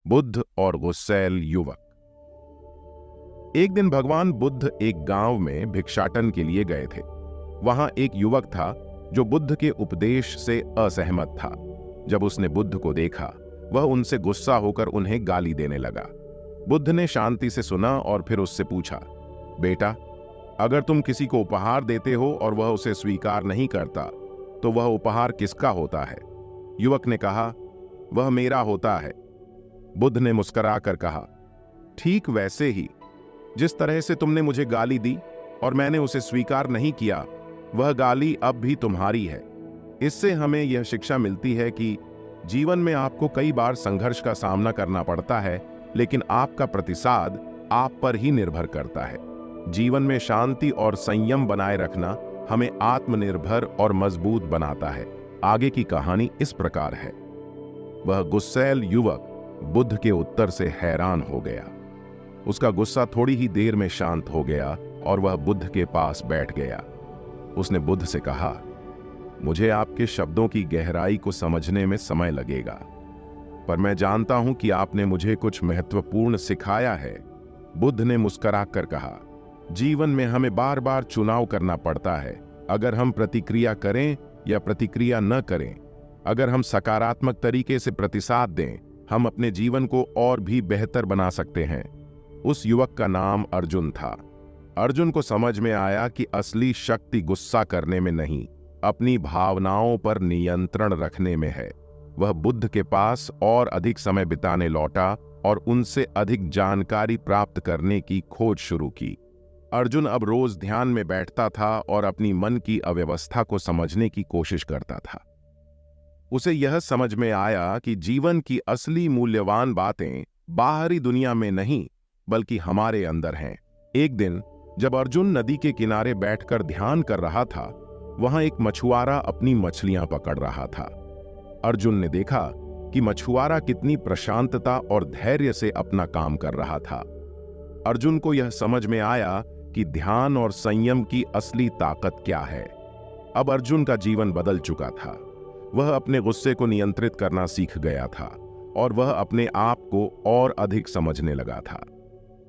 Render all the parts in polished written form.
बुद्ध और गुस्सैल युवक। एक दिन भगवान बुद्ध एक गांव में भिक्षाटन के लिए गए थे। वहां एक युवक था जो बुद्ध के उपदेश से असहमत था। जब उसने बुद्ध को देखा, वह उनसे गुस्सा होकर उन्हें गाली देने लगा। बुद्ध ने शांति से सुना और फिर उससे पूछा, बेटा, अगर तुम किसी को उपहार देते हो और वह उसे स्वीकार नहीं करता, तो वह उपहार किसका होता है? युवक ने कहा, वह मेरा होता है। बुद्ध ने मुस्कुराकर कहा, ठीक वैसे ही जिस तरह से तुमने मुझे गाली दी और मैंने उसे स्वीकार नहीं किया, वह गाली अब भी तुम्हारी है। इससे हमें यह शिक्षा मिलती है कि जीवन में आपको कई बार संघर्ष का सामना करना पड़ता है, लेकिन आपका प्रतिसाद आप पर ही निर्भर करता है। जीवन में शांति और संयम बनाए रखना हमें आत्मनिर्भर और मजबूत बनाता है। आगे की कहानी इस प्रकार है। वह गुस्सैल युवक बुद्ध के उत्तर से हैरान हो गया। उसका गुस्सा थोड़ी ही देर में शांत हो गया और वह बुद्ध के पास बैठ गया। उसने बुद्ध से कहा, मुझे आपके शब्दों की गहराई को समझने में समय लगेगा, पर मैं जानता हूं कि आपने मुझे कुछ महत्वपूर्ण सिखाया है। बुद्ध ने मुस्कुराकर कहा, जीवन में हमें बार बार चुनाव करना पड़ता है। अगर हम प्रतिक्रिया करें या प्रतिक्रिया न करें, अगर हम सकारात्मक तरीके से प्रतिसाद दें, हम अपने जीवन को और भी बेहतर बना सकते हैं। उस युवक का नाम अर्जुन था। अर्जुन को समझ में आया कि असली शक्ति गुस्सा करने में नहीं, अपनी भावनाओं पर नियंत्रण रखने में है। वह बुद्ध के पास और अधिक समय बिताने लौटा और उनसे अधिक जानकारी प्राप्त करने की खोज शुरू की। अर्जुन अब रोज ध्यान में बैठता था और अपनी मन की अव्यवस्था को समझने की कोशिश करता था। उसे यह समझ में आया कि जीवन की असली मूल्यवान बातें बाहरी दुनिया में नहीं, बल्कि हमारे अंदर हैं। एक दिन जब अर्जुन नदी के किनारे बैठकर ध्यान कर रहा था, वहां एक मछुआरा अपनी मछलियां पकड़ रहा था। अर्जुन ने देखा कि मछुआरा कितनी प्रशांतता और धैर्य से अपना काम कर रहा था। अर्जुन को यह समझ में आया कि ध्यान और संयम की असली ताकत क्या है। अब अर्जुन का जीवन बदल चुका था। वह अपने गुस्से को नियंत्रित करना सीख गया था और वह अपने आप को और अधिक समझने लगा था।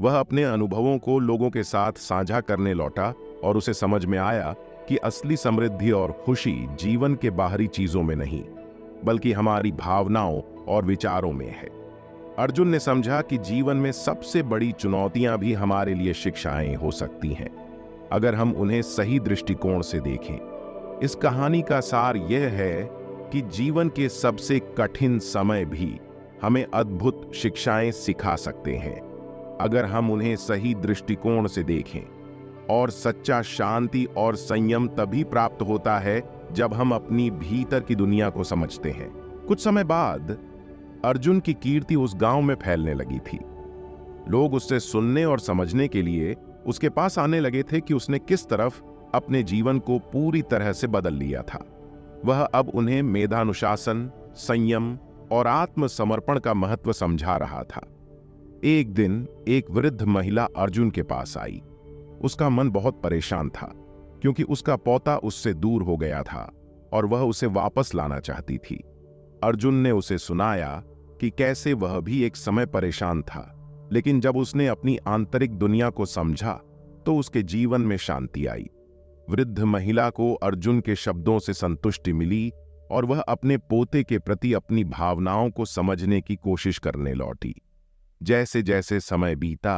वह अपने अनुभवों को लोगों के साथ साझा करने लौटा और उसे समझ में आया कि असली समृद्धि और खुशी जीवन के बाहरी चीजों में नहीं, बल्कि हमारी भावनाओं और विचारों में है। अर्जुन ने समझा कि जीवन में सबसे बड़ी चुनौतियां भी हमारे लिए शिक्षाएं हो सकती हैं, अगर हम उन्हें सही दृष्टिकोण से देखें। इस कहानी का सार यह है कि जीवन के सबसे कठिन समय भी हमें अद्भुत शिक्षाएं सिखा सकते हैं, अगर हम उन्हें सही दृष्टिकोण से देखें। और सच्चा शांति और संयम तभी प्राप्त होता है जब हम अपनी भीतर की दुनिया को समझते हैं। कुछ समय बाद अर्जुन की कीर्ति उस गांव में फैलने लगी थी। लोग उससे सुनने और समझने के लिए उसके पास आने लगे थे कि उसने किस तरफ अपने जीवन को पूरी तरह से बदल लिया था। वह अब उन्हें मेधानुशासन, संयम और आत्मसमर्पण का महत्व समझा रहा था। एक दिन एक वृद्ध महिला अर्जुन के पास आई। उसका मन बहुत परेशान था, क्योंकि उसका पोता उससे दूर हो गया था और वह उसे वापस लाना चाहती थी। अर्जुन ने उसे सुनाया कि कैसे वह भी एक समय परेशान था, लेकिन जब उसने अपनी आंतरिक दुनिया को समझा तो उसके जीवन में शांति आई। वृद्ध महिला को अर्जुन के शब्दों से संतुष्टि मिली और वह अपने पोते के प्रति अपनी भावनाओं को समझने की कोशिश करने लौटी। जैसे जैसे समय बीता,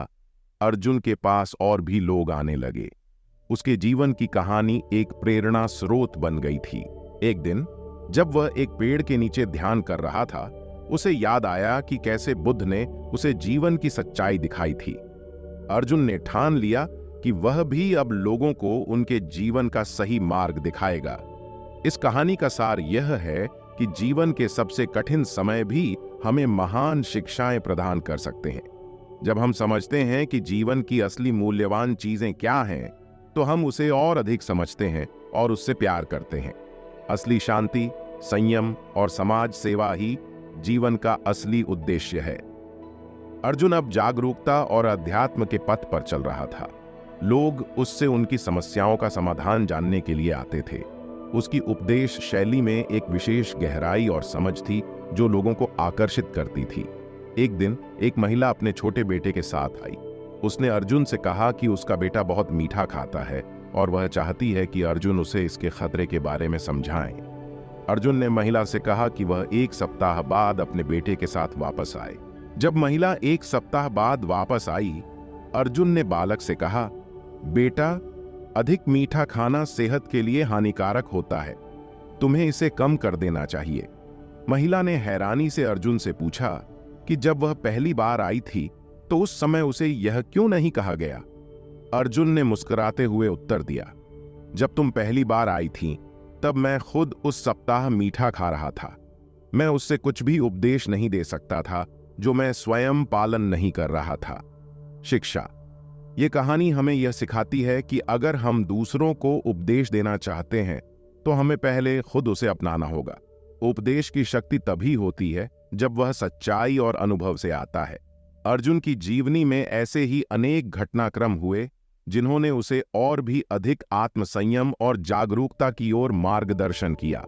अर्जुन के पास और भी लोग आने लगे। उसके जीवन की कहानी एक प्रेरणा स्रोत बन गई थी। एक दिन जब वह एक पेड़ के नीचे ध्यान कर रहा था, उसे याद आया कि कैसे बुद्ध ने उसे जीवन की सच्चाई दिखाई थी। अर्जुन ने ठान लिया कि वह भी अब लोगों को उनके जीवन का सही मार्ग दिखाएगा। इस कहानी का सार यह है कि जीवन के सबसे कठिन समय भी हमें महान शिक्षाएं प्रदान कर सकते हैं। जब हम समझते हैं कि जीवन की असली मूल्यवान चीजें क्या हैं, तो हम उसे और अधिक समझते हैं और उससे प्यार करते हैं। असली शांति, संयम और समाज सेवा ही जीवन का असली उद्देश्य है। अर्जुन अब जागरूकता और अध्यात्म के पथ पर चल रहा था। लोग उससे उनकी समस्याओं का समाधान जानने के लिए आते थे। उसकी उपदेश शैली में एक विशेष गहराई और समझ थी जो लोगों को आकर्षित करती थी। एक दिन एक महिला अपने छोटे बेटे के साथ आई। उसने अर्जुन से कहा कि उसका बेटा बहुत मीठा खाता है और वह चाहती है कि अर्जुन उसे इसके खतरे के बारे में समझाए। अर्जुन ने महिला से कहा कि वह 1 सप्ताह बाद अपने बेटे के साथ वापस आए। जब महिला 1 सप्ताह बाद वापस आई, अर्जुन ने बालक से कहा, बेटा, अधिक मीठा खाना सेहत के लिए हानिकारक होता है, तुम्हें इसे कम कर देना चाहिए। महिला ने हैरानी से अर्जुन से पूछा कि जब वह पहली बार आई थी तो उस समय उसे यह क्यों नहीं कहा गया। अर्जुन ने मुस्कुराते हुए उत्तर दिया, जब तुम पहली बार आई थी तब मैं खुद उस सप्ताह मीठा खा रहा था। मैं उससे कुछ भी उपदेश नहीं दे सकता था जो मैं स्वयं पालन नहीं कर रहा था। शिक्षा। ये कहानी हमें यह सिखाती है कि अगर हम दूसरों को उपदेश देना चाहते हैं तो हमें पहले खुद उसे अपनाना होगा। उपदेश की शक्ति तभी होती है जब वह सच्चाई और अनुभव से आता है। अर्जुन की जीवनी में ऐसे ही अनेक घटनाक्रम हुए जिन्होंने उसे और भी अधिक आत्मसंयम और जागरूकता की ओर मार्गदर्शन किया।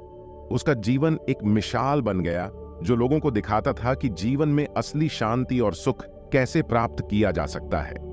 उसका जीवन एक मिसाल बन गया जो लोगों को दिखाता था कि जीवन में असली शांति और सुख कैसे प्राप्त किया जा सकता है।